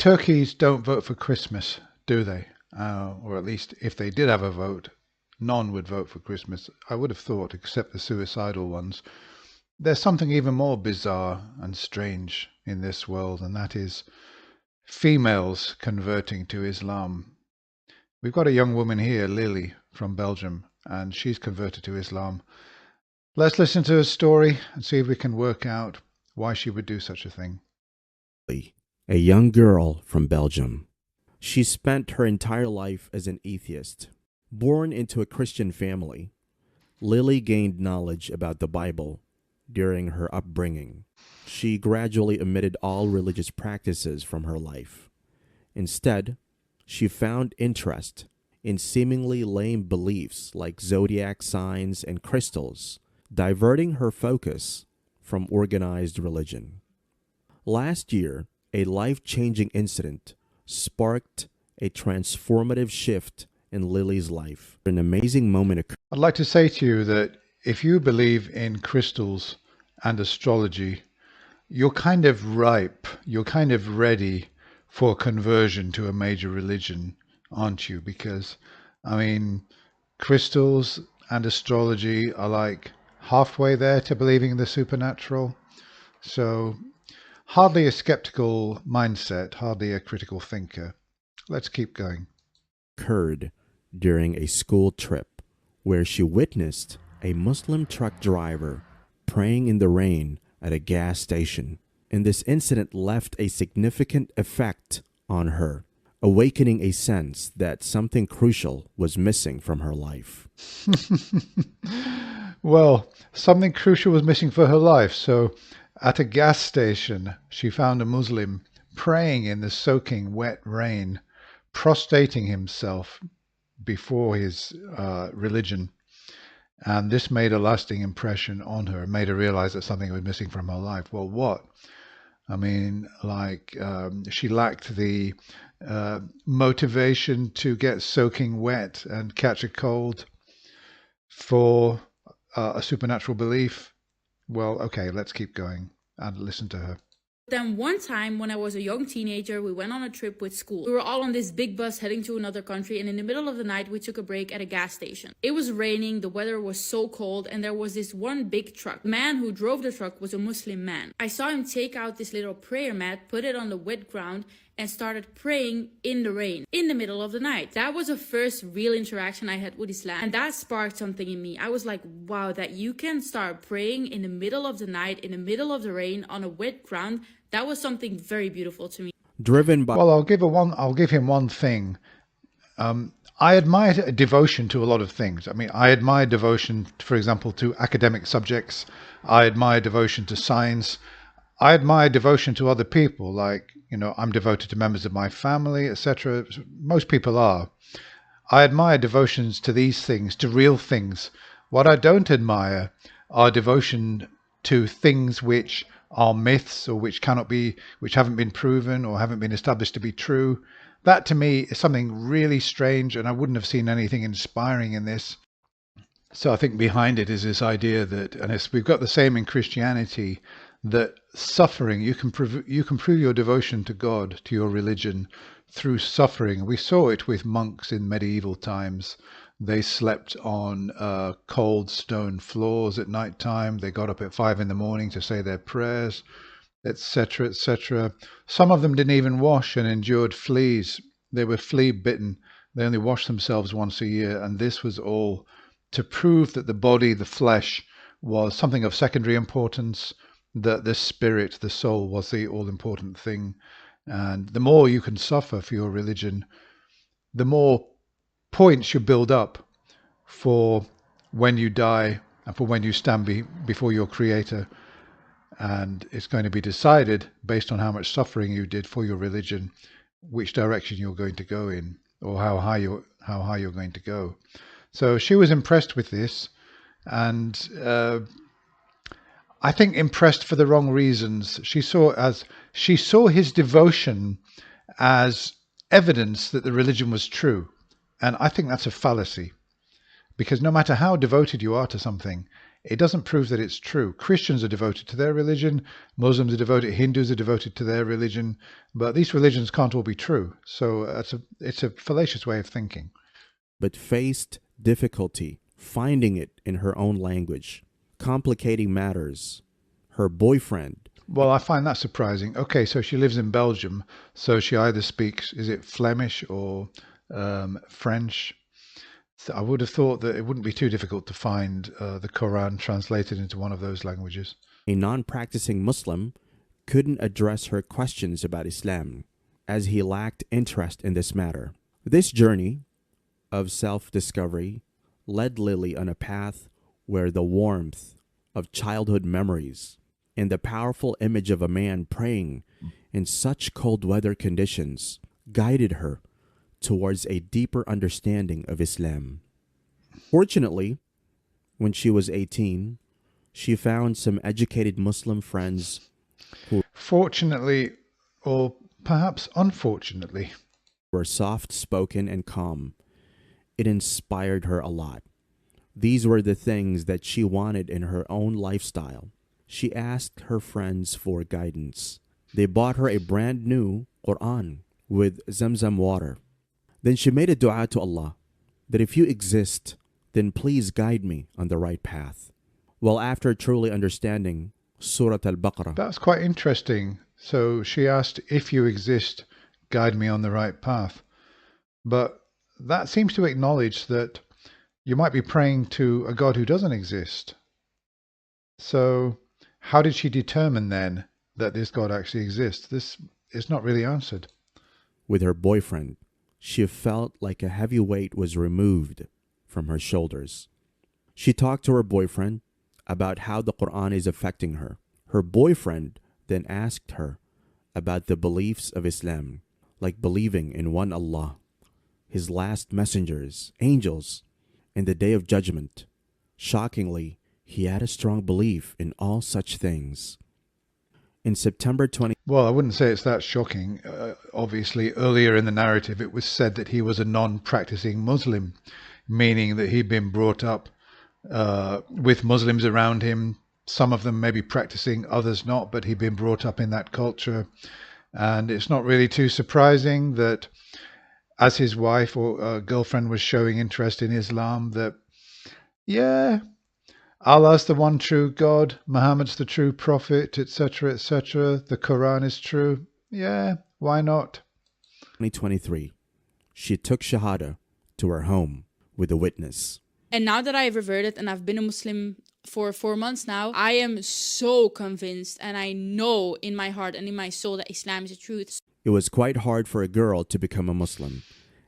Turkeys don't vote for Christmas, do they? Or at least if they did have a vote, none would vote for Christmas. I would have thought, except the suicidal ones. There's something even more bizarre and strange in this world, and that is females converting to Islam. We've got a young woman here, Lily, from Belgium, and she's converted to Islam. Let's listen to her story and see if we can work out why she would do such a thing. A young girl from Belgium. She spent her entire life as an atheist. Born into a Christian family, Lily gained knowledge about the Bible during her upbringing. She gradually omitted all religious practices from her life. Instead, she found interest in seemingly lame beliefs like zodiac signs and crystals, diverting her focus from organized religion. Last year, a life-changing incident sparked a transformative shift in Lily's life. An amazing moment occurred. I'd like to say to you that if you believe in crystals and astrology, you're kind of ripe, you're kind of ready for conversion to a major religion, aren't you? Because, I mean, crystals and astrology are like halfway there to believing in the supernatural. So, hardly a skeptical mindset, hardly a critical thinker. Let's keep going. Occurred during a school trip where she witnessed a Muslim truck driver praying in the rain at a gas station. And this incident left a significant effect on her, awakening a sense that something crucial was missing from her life. Well, something crucial was missing for her life. So at a gas station, she found a Muslim praying in the soaking wet rain, prostrating himself before his religion. And this made a lasting impression on her, made her realize that something was missing from her life. Well, what? I mean, like she lacked the motivation to get soaking wet and catch a cold for a supernatural belief. Well, okay, let's keep going and listen to her. Then one time when I was a young teenager, we went on a trip with school. We were all on this big bus heading to another country, and in the middle of the night we took a break at a gas station. It was raining, the weather was so cold, and there was this one big truck. The man who drove the truck was a Muslim man. I saw him take out this little prayer mat, put it on the wet ground, and started praying in the rain in the middle of the night. That was the first real interaction I had with Islam, and that sparked something in me. I was like, wow, that you can start praying in the middle of the night, in the middle of the rain, on a wet ground. That was something very beautiful to me. Driven by... Well, I'll give him one thing. I admire devotion to a lot of things. I mean, I admire devotion, for example, to academic subjects. I admire devotion to science. I admire devotion to other people. Like, you know, I'm devoted to members of my family, etc. Most people are. I admire devotions to these things, to real things. What I don't admire are devotion to things which are myths or which haven't been proven or haven't been established to be true. That to me is something really strange, and I wouldn't have seen anything inspiring in this. So I think behind it is this idea that, and we've got the same in Christianity, that suffering, you can prove your devotion to God, to your religion, through suffering. We saw it with monks in medieval times. They slept on cold stone floors at night time. They got up at 5 a.m. to say their prayers, etc., etc. Some of them didn't even wash and endured fleas. They were flea bitten. They only washed themselves once a year, and this was all to prove that the body, the flesh, was something of secondary importance, that the spirit, the soul, was the all-important thing. And the more you can suffer for your religion, the more points you build up for when you die and for when you stand before your Creator. And it's going to be decided based on how much suffering you did for your religion, which direction you're going to go in, or how high you're going to go. So she was impressed with this, and I think impressed for the wrong reasons. She saw his devotion as evidence that the religion was true. And I think that's a fallacy, because no matter how devoted you are to something, it doesn't prove that it's true. Christians are devoted to their religion, Muslims are devoted, Hindus are devoted to their religion, but these religions can't all be true. So it's a fallacious way of thinking. But faced difficulty finding it in her own language, complicating matters. Her boyfriend. Well, I find that surprising. Okay, so she lives in Belgium, so she either speaks, is it Flemish or French? So I would have thought that it wouldn't be too difficult to find the Quran translated into one of those languages. A non-practicing Muslim couldn't address her questions about Islam, as he lacked interest in this matter. This journey of self-discovery led Lily on a path where the warmth of childhood memories and the powerful image of a man praying in such cold weather conditions guided her towards a deeper understanding of Islam. Fortunately, when she was 18, she found some educated Muslim friends who Fortunately, or perhaps unfortunately, were soft-spoken and calm. It inspired her a lot. These were the things that she wanted in her own lifestyle. She asked her friends for guidance. They bought her a brand new Quran with Zamzam water. Then she made a dua to Allah that if you exist, then please guide me on the right path. Well, after truly understanding Surah Al-Baqarah, that's quite interesting. So she asked, if you exist, guide me on the right path. But that seems to acknowledge that you might be praying to a God who doesn't exist. So how did she determine then that this God actually exists? This is not really answered. with her boyfriend, she felt like a heavy weight was removed from her shoulders. She talked to her boyfriend about how the Quran is affecting her. Her boyfriend then asked her about the beliefs of Islam, like believing in one Allah, His last messengers, angels, and the Day of Judgment. Shockingly, he had a strong belief in all such things. In September 20, Well, I wouldn't say it's that shocking. Obviously, earlier in the narrative, it was said that he was a non-practicing Muslim, meaning that he'd been brought up with Muslims around him, some of them maybe practicing, others not, but he'd been brought up in that culture. And it's not really too surprising that as his wife or girlfriend was showing interest in Islam, that, yeah, Allah's the one true God, Muhammad's the true prophet, etc., etc. The Quran is true. Yeah, why not? 2023, she took Shahada to her home with a witness. And now that I have reverted and I've been a Muslim for 4 months now, I am so convinced and I know in my heart and in my soul that Islam is the truth. It was quite hard for a girl to become a Muslim,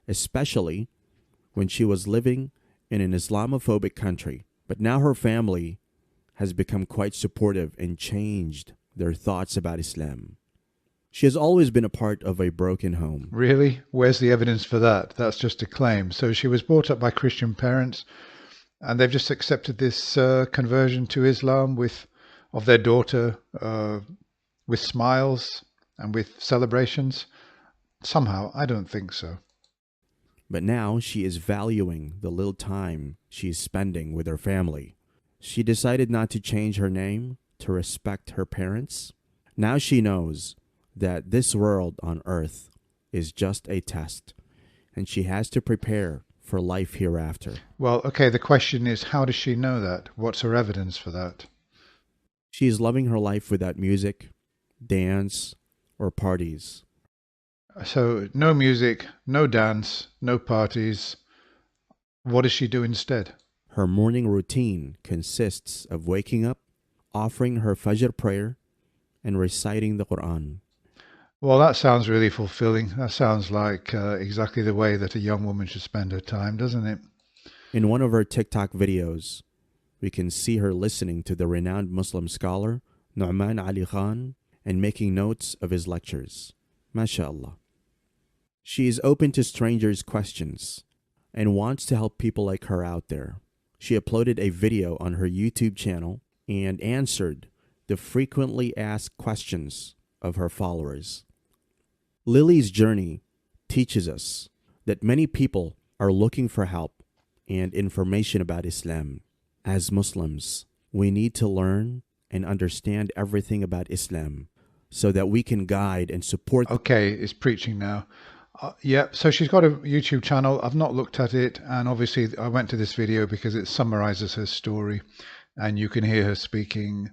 especially when she was living in an Islamophobic country. But now her family has become quite supportive and changed their thoughts about Islam. She has always been a part of a broken home. Really? Where's the evidence for that? That's just a claim. So she was brought up by Christian parents and they've just accepted this conversion to Islam of their daughter with smiles and with celebrations. Somehow, I don't think so. But now she is valuing the little time she is spending with her family. She decided not to change her name to respect her parents. Now she knows that this world on earth is just a test, and she has to prepare for life hereafter. Well, okay, the question is, how does she know that? What's her evidence for that? She is loving her life without music, dance, or parties. So no music, no dance, no parties. What does she do instead? Her morning routine consists of waking up, offering her Fajr prayer, and reciting the Quran. Well, that sounds really fulfilling. That sounds like exactly the way that a young woman should spend her time, doesn't it? In one of her TikTok videos, we can see her listening to the renowned Muslim scholar Nu'man Ali Khan and making notes of his lectures. MashaAllah. She is open to strangers' questions and wants to help people like her out there. She uploaded a video on her YouTube channel and answered the frequently asked questions of her followers. Lily's journey teaches us that many people are looking for help and information about Islam. As Muslims, We need to learn and understand everything about Islam so that we can guide and support. Okay, it's preaching now. Yeah, so she's got a YouTube channel. I've not looked at it, and obviously I went to this video because it summarizes her story, and you can hear her speaking.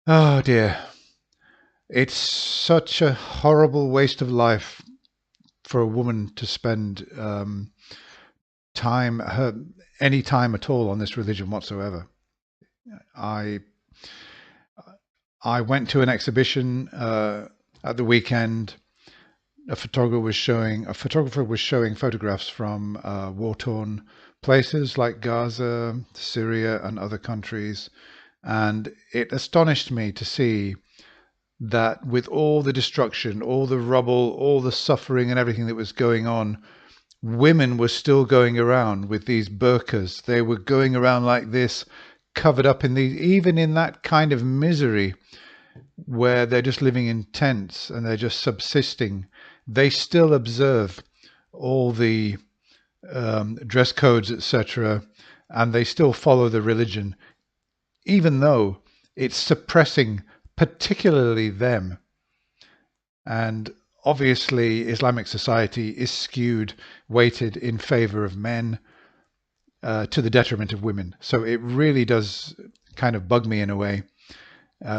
Oh dear. It's such a horrible waste of life for a woman to spend any time at all on this religion whatsoever. I went to an exhibition at the weekend. A photographer was showing photographs from war-torn places like Gaza, Syria, and other countries, and it astonished me to see that with all the destruction, all the rubble, all the suffering and everything that was going on, women were still going around with these burqas. They were going around like this, covered up in these, even in that kind of misery where they're just living in tents and they're just subsisting. They still observe all the dress codes, etc., and they still follow the religion, even though it's suppressing particularly them. And obviously Islamic society is weighted in favor of men to the detriment of women. So it really does kind of bug me in a way,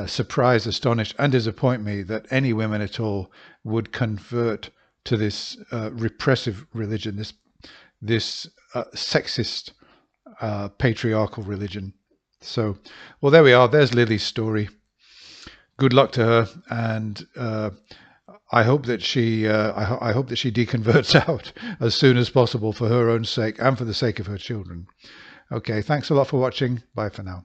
surprise, astonish, and disappoint me that any women at all would convert to this repressive religion, this sexist, patriarchal religion. So, well, there we are. There's Lily's story. Good luck to her, and I hope that she I hope that she deconverts out as soon as possible for her own sake and for the sake of her children. Okay, thanks a lot for watching. Bye for now.